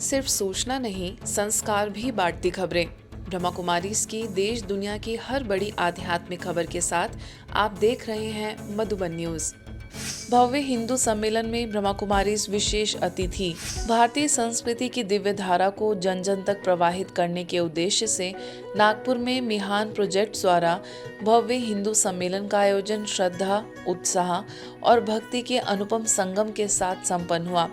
सिर्फ सूचना नहीं, संस्कार भी बांटती खबरें। ब्रह्मा कुमारीज की देश दुनिया की हर बड़ी आध्यात्मिक खबर के साथ आप देख रहे हैं मधुबन न्यूज। भव्य हिंदू सम्मेलन में ब्रह्मा कुमारीज विशेष अतिथि। भारतीय संस्कृति की दिव्य धारा को जन जन तक प्रवाहित करने के उद्देश्य से नागपुर में मिहान प्रोजेक्ट द्वारा भव्य हिंदू सम्मेलन का आयोजन श्रद्धा, उत्साह और भक्ति के अनुपम संगम के साथ संपन्न हुआ।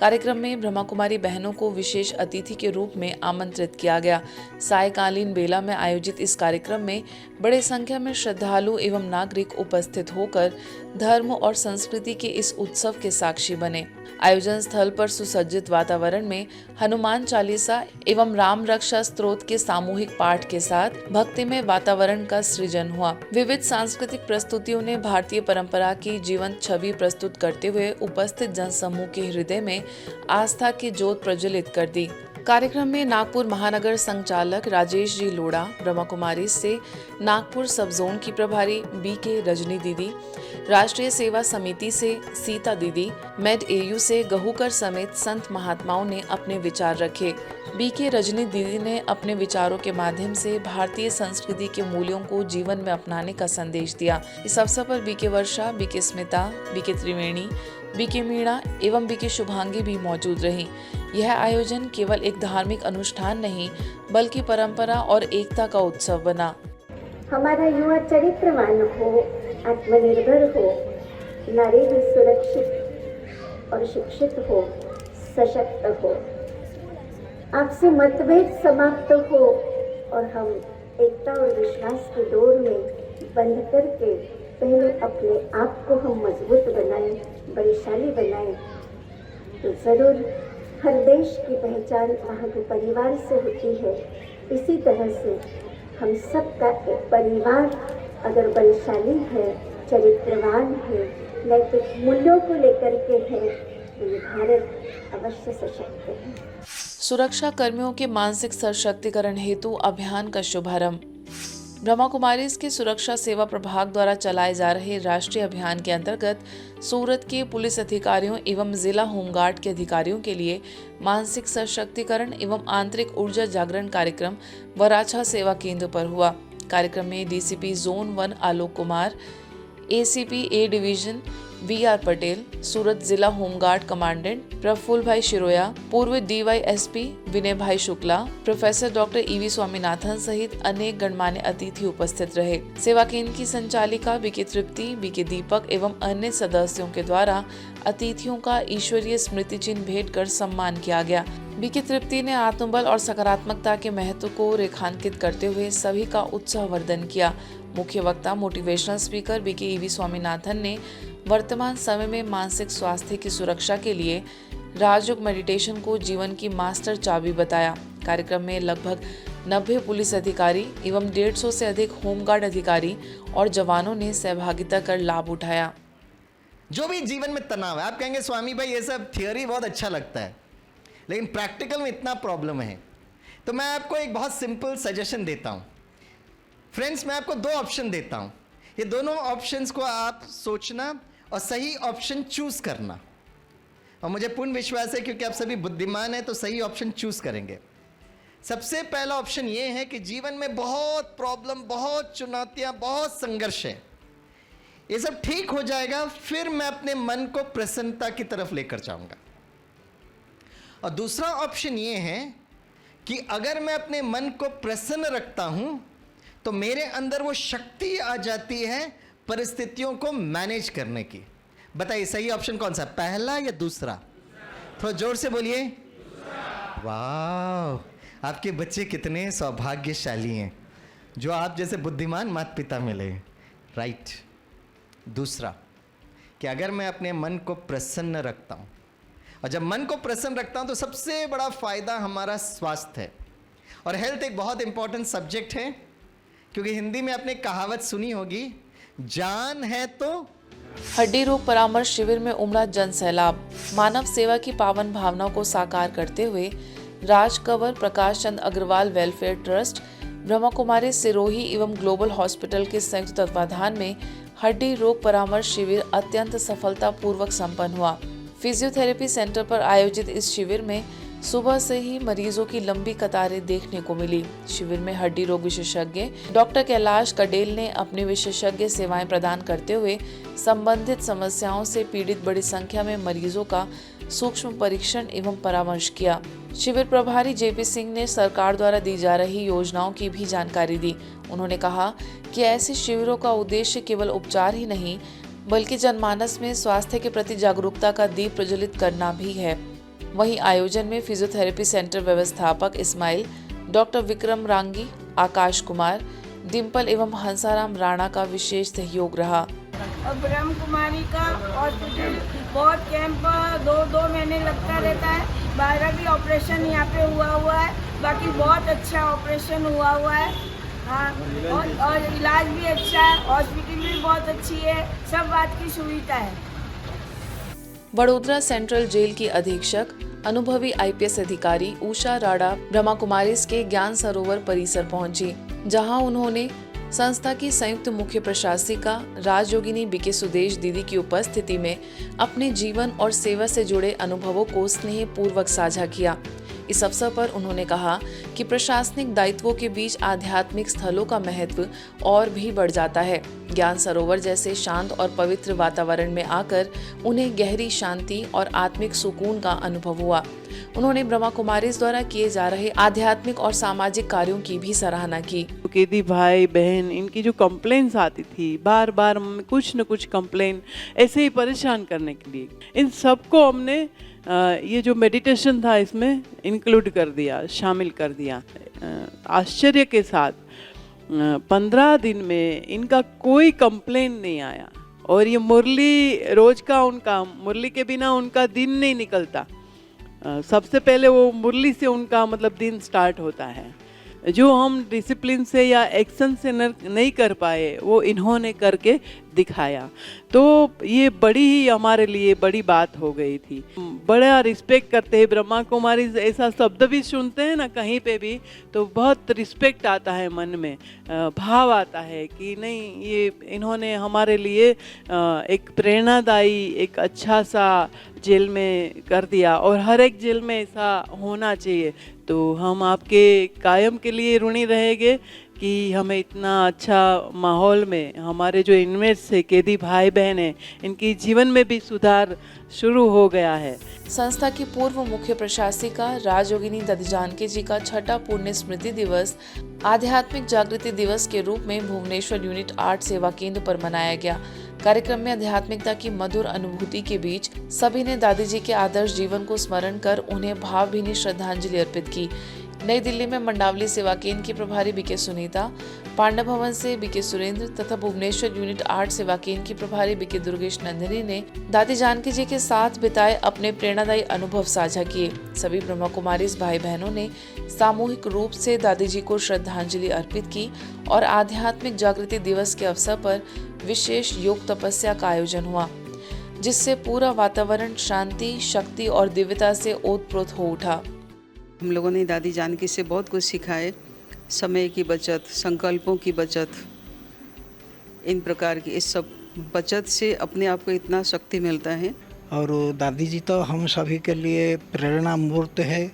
कार्यक्रम में ब्रह्मा कुमारी बहनों को विशेष अतिथि के रूप में आमंत्रित किया गया। सायकालीन बेला में आयोजित इस कार्यक्रम में बड़े संख्या में श्रद्धालु एवं नागरिक उपस्थित होकर धर्म और संस्कृति के इस उत्सव के साक्षी बने। आयोजन स्थल पर सुसज्जित वातावरण में हनुमान चालीसा एवं राम रक्षा स्तोत्र के सामूहिक पाठ के साथ भक्तिमय वातावरण का सृजन हुआ। विविध सांस्कृतिक प्रस्तुतियों ने भारतीय परंपरा की जीवंत छवि प्रस्तुत करते हुए उपस्थित जनसमूह के हृदय में आस्था की ज्योत प्रज्वलित कर दी। कार्यक्रम में नागपुर महानगर संचालक राजेश जी लोढ़ा, ब्रह्मा कुमारी से नागपुर सब जोन की प्रभारी बीके रजनी दीदी, राष्ट्रीय सेवा समिति से सीता दीदी, मेड एयू से गहूकर समेत संत महात्माओं ने अपने विचार रखे। बीके रजनी दीदी ने अपने विचारों के माध्यम से भारतीय संस्कृति के मूल्यों को जीवन में अपनाने का संदेश दिया। इस अवसर पर बीके वर्षा, बीके स्मिता, बीके त्रिवेणी, बीके मीणा एवं बीके शुभांगी भी मौजूद रहीं। यह आयोजन केवल एक धार्मिक अनुष्ठान नहीं बल्कि परंपरा और एकता का उत्सव बना। हमारा युवा चरित्रवान हो, आत्मनिर्भर हो, नारी भी सुरक्षित और शिक्षित हो, सशक्त हो, आपसी मतभेद समाप्त हो और हम एकता और विश्वास की डोर में बंध करके पहले अपने आप को हम मजबूत बनाएं, बलशाली बनाएं, तो जरूर हर देश की पहचान वहाँ के परिवार से होती है। इसी तरह से हम सबका एक परिवार अगर बलशाली है, चरित्रवान है, नैतिक मूल्यों को लेकर के है, तो ये भारत अवश्य सशक्त है। सुरक्षा कर्मियों के मानसिक सशक्तिकरण हेतु अभियान का शुभारंभ। ब्रह्मा कुमारीज के सुरक्षा सेवा प्रभाग द्वारा चलाए जा रहे राष्ट्रीय अभियान के अंतर्गत सूरत के पुलिस अधिकारियों एवं जिला होमगार्ड के अधिकारियों के लिए मानसिक सशक्तिकरण एवं आंतरिक ऊर्जा जागरण कार्यक्रम वराछा सेवा केंद्र पर हुआ। कार्यक्रम में DCP zone 1 Alok Kumar, ACP A division VR Patel, Surat जिला होमगार्ड कमांडेंट प्रफुल्ल भाई शिरोया, पूर्व डीवाईएसपी विनय भाई Shukla, professor doctor EV Swaminathan सहित अनेक गणमान्य अतिथि उपस्थित रहे। सेवा केंद्र की संचालिका बीके तृप्ति, बीके दीपक एवं अन्य सदस्यों के द्वारा अतिथियों का ईश्वरीय स्मृति चिन्ह भेंट कर सम्मान किया गया। बीके तृप्ति ने आत्मबल और सकारात्मकता के महत्व को रेखांकित करते हुए सभी का उत्साहवर्धन किया। मुख्य वक्ता motivational speaker BK EV Swaminathan ने वर्तमान समय में मानसिक स्वास्थ्य की सुरक्षा के लिए राजयोग मेडिटेशन को जीवन की मास्टर चाबी बताया। कार्यक्रम में लगभग 90 पुलिस अधिकारी एवं 150 से अधिक होमगार्ड अधिकारी और जवानों ने सहभागिता कर लाभ उठाया। जो भी जीवन में तनाव है, आप कहेंगे स्वामी भाई ये सब थियोरी बहुत अच्छा लगता है, लेकिन प्रैक्टिकल में इतना प्रॉब्लम है, तो मैं आपको एक बहुत सिंपल सजेशन देता हूँ। फ्रेंड्स, मैं आपको 2 ऑप्शन देता हूँ। ये दोनों ऑप्शंस को आप सोचना और सही ऑप्शन चूज करना, और मुझे पूर्ण विश्वास है क्योंकि आप सभी बुद्धिमान हैं तो सही ऑप्शन चूज करेंगे। सबसे पहला ऑप्शन ये है कि जीवन में बहुत प्रॉब्लम, बहुत चुनौतियां, बहुत संघर्ष है, ये सब ठीक हो जाएगा, फिर मैं अपने मन को प्रसन्नता की तरफ लेकर जाऊंगा। और दूसरा ऑप्शन ये है कि अगर मैं अपने मन को प्रसन्न रखता हूं तो मेरे अंदर वो शक्ति आ जाती है परिस्थितियों को मैनेज करने की। बताइए सही ऑप्शन कौन सा, पहला या दूसरा? थोड़ा जोर से बोलिए। वाह, आपके बच्चे कितने सौभाग्यशाली हैं जो आप जैसे बुद्धिमान माता पिता मिले। राइट, दूसरा कि अगर मैं अपने मन को प्रसन्न रखता हूँ, और जब मन को प्रसन्न रखता हूँ तो सबसे बड़ा फायदा हमारा स्वास्थ्य है। और हेल्थ एक बहुत इंपॉर्टेंट सब्जेक्ट है, क्योंकि हिंदी में आपने कहावत सुनी होगी, जान है तो। हड्डी रोग परामर्श शिविर में उमड़ा जन सैलाब। मानव सेवा की पावन भावनाओं को साकार करते हुए राज कंवर प्रकाश चंद अग्रवाल वेलफेयर ट्रस्ट, ब्रह्मा कुमारी सिरोही एवं ग्लोबल हॉस्पिटल के संयुक्त तत्वाधान में हड्डी रोग परामर्श शिविर अत्यंत सफलतापूर्वक संपन्न हुआ। फिजियोथेरेपी सेंटर पर आयोजित इस शिविर में सुबह से ही मरीजों की लंबी कतारें देखने को मिली। शिविर में हड्डी रोग विशेषज्ञ डॉक्टर कैलाश कडेल ने अपनी विशेषज्ञ सेवाएं प्रदान करते हुए संबंधित समस्याओं से पीड़ित बड़ी संख्या में मरीजों का सूक्ष्म परीक्षण एवं परामर्श किया। शिविर प्रभारी जेपी सिंह ने सरकार द्वारा दी जा रही योजनाओं की भी जानकारी दी। उन्होंने कहा कि ऐसे शिविरों का उद्देश्य केवल उपचार ही नहीं बल्कि जनमानस में स्वास्थ्य के प्रति जागरूकता का दीप प्रज्वलित करना भी है। वहीं आयोजन में फिजियोथेरेपी सेंटर व्यवस्थापक इस्माइल, डॉक्टर विक्रम रांगी, आकाश कुमार, डिम्पल एवं हंसाराम राणा का विशेष सहयोग रहा। और ब्रह्म कुमारी का हॉस्पिटल बहुत कैंप 2 महीने लगता रहता है। 12 भी ऑपरेशन यहाँ पे हुआ है। बाकी बहुत अच्छा ऑपरेशन हुआ है। हाँ, और इलाज भी अच्छा है। हॉस्पिटल भी बहुत अच्छी है। सब बात की सुविधा है। वडोदरा सेंट्रल जेल की अधीक्षक अनुभवी आईपीएस अधिकारी उषा राणा ब्रह्मा कुमारीज के ज्ञान सरोवर परिसर पहुंची, जहां उन्होंने संस्था की संयुक्त मुख्य प्रशासिका राजयोगिनी बीके सुदेश दीदी की उपस्थिति में अपने जीवन और सेवा से जुड़े अनुभवों को स्नेहपूर्वक साझा किया। इस अवसर पर उन्होंने कहा कि प्रशासनिक दायित्वों के बीच आध्यात्मिक स्थलों का महत्व और भी बढ़ जाता है। ज्ञान सरोवर जैसे शांत और पवित्र वातावरण में आकर उन्हें गहरी शांति और आत्मिक सुकून का अनुभव हुआ। उन्होंने ब्रह्मा कुमारीज द्वारा किए जा रहे आध्यात्मिक और सामाजिक कार्यों की भी सराहना की। कैदी भाई बहन इनकी जो कंप्लेंट्स आती थी, बार बार कुछ न कुछ कंप्लेन ऐसे ही परेशान करने के लिए, इन सबको हमने ये जो मेडिटेशन था इसमें इंक्लूड कर दिया, शामिल कर दिया। आश्चर्य के साथ 15 दिन में इनका कोई कंप्लेन नहीं आया। और ये मुरली रोज का उनका, मुरली के बिना उनका दिन नहीं निकलता। सबसे पहले वो मुरली से उनका मतलब दिन स्टार्ट होता है। जो हम डिसिप्लिन से या एक्शन से नहीं कर पाए वो इन्होंने करके दिखाया। तो ये बड़ी ही हमारे लिए बड़ी बात हो गई थी। बड़ा रिस्पेक्ट करते हैं ब्रह्मा कुमारी, ऐसा शब्द भी सुनते हैं ना कहीं पे भी तो बहुत रिस्पेक्ट आता है, मन में भाव आता है कि नहीं ये इन्होंने हमारे लिए एक प्रेरणादायी एक अच्छा सा जेल में कर दिया और हर एक जेल में ऐसा होना चाहिए। तो हम आपके कायम के लिए ऋणी रहेंगे कि हमें इतना अच्छा माहौल में हमारे जो इनमेट्स है, कैदी भाई बहन हैं, इनकी जीवन में भी सुधार शुरू हो गया है। संस्था की पूर्व मुख्य प्रशासिका राजयोगिनी दादी जानकी जी का 6ठा पुण्य स्मृति दिवस आध्यात्मिक जागृति दिवस के रूप में भुवनेश्वर यूनिट 8 सेवा केंद्र पर मनाया गया। कार्यक्रम में आध्यात्मिकता की मधुर अनुभूति के बीच सभी ने दादी जी के आदर्श जीवन को स्मरण कर उन्हें भावभीनी श्रद्धांजलि अर्पित की। नई दिल्ली में मंडावली सेवा केंद्र की प्रभारी बीके सुनीता, पांडव भवन से बीके सुरेंद्र तथा भुवनेश्वर यूनिट 8 सेवा केंद्र की प्रभारी बीके दुर्गेश नंदिनी ने दादी जानकी जी के साथ बिताए अपने प्रेरणादायी अनुभव साझा किए। सभी ब्रह्मा कुमारीज भाई बहनों ने सामूहिक रूप से दादी जी को श्रद्धांजलि अर्पित की और आध्यात्मिक जागृति दिवस के अवसर पर विशेष योग तपस्या का आयोजन हुआ, जिससे पूरा वातावरण शांति, शक्ति और दिव्यता से ओतप्रोत हो उठा। हम लोगों ने दादी जानकी से बहुत कुछ सीखा है। समय की बचत, संकल्पों की बचत, इन प्रकार की इस सब बचत से अपने आप को इतना शक्ति मिलता है। और दादी जी तो हम सभी के लिए प्रेरणा मूर्त है,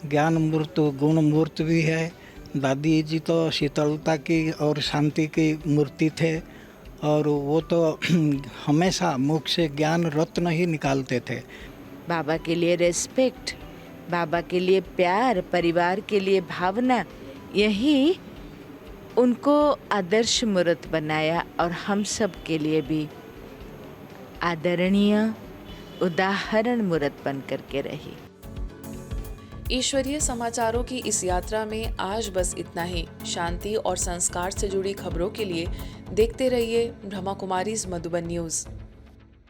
ज्ञान मूर्त, गुण मूर्त भी है। दादी जी तो शीतलता की और शांति की मूर्ति थे और वो तो हमेशा मुख से ज्ञान रत्न ही निकालते थे। बाबा के लिए रेस्पेक्ट, बाबा के लिए प्यार, परिवार के लिए भावना, यही उनको आदर्श मूर्त बनाया और हम सब के लिए भी आदरणीय उदाहरण मूर्त बन करके रही। ईश्वरीय समाचारों की इस यात्रा में आज बस इतना ही। शांति और संस्कार से जुड़ी खबरों के लिए देखते रहिए ब्रह्मा कुमारीज मधुबन न्यूज।